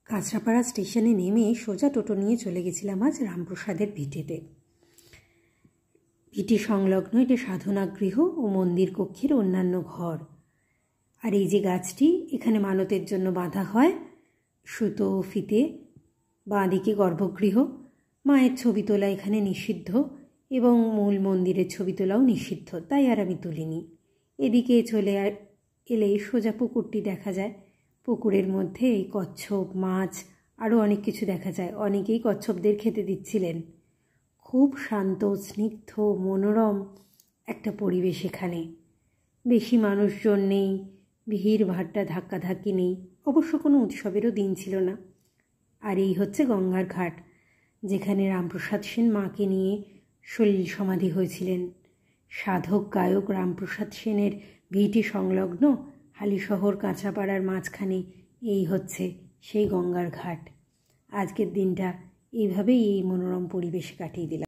কাঁচরাপাড়া স্টেশনে নেমে সোজা টোটো নিয়ে চলে গেছিলাম আজ রামপ্রসাদের ভিটেতে। ভিটি সংলগ্ন এটি সাধনাগৃহ ও মন্দির কক্ষের অন্যান্য ঘর। আর এই যে গাছটি, এখানে মানতের জন্য বাঁধা হয় সুতো ফিতে। বাঁ দিকে গর্ভগৃহ, মায়ের ছবি তোলা এখানে নিষিদ্ধ এবং মূল মন্দিরের ছবি তোলাও নিষিদ্ধ, তাই আর আমি তুলিনি। এদিকে চলে এলে সোজা পুকুরটি দেখা যায়। পুকুরের মধ্যে এই কচ্ছপ, মাছ আরও অনেক কিছু দেখা যায়। অনেকেই কচ্ছপদের খেতে দিচ্ছিলেন। খুব শান্ত, স্নিগ্ধ, মনোরম একটা পরিবেশ এখানে। বেশি মানুষজন নেই, ভিড় ভাট্টা ধাক্কাধাক্কি নেই। অবশ্য কোনো উৎসবেরও দিন ছিল না। আর এই হচ্ছে গঙ্গার ঘাট, যেখানে রামপ্রসাদ সেন মাকে নিয়ে সলিল সমাধি হয়েছিলেন। সাধক গায়ক রামপ্রসাদ সেনের ভিটি সংলগ্ন হালিশহর কাঁচরাপাড়ার মাঝখানে এই হচ্ছে সেই গঙ্গার ঘাট। আজকের দিনটা এইভাবেই এই মনোরম পরিবেশে কাটিয়ে দিলাম।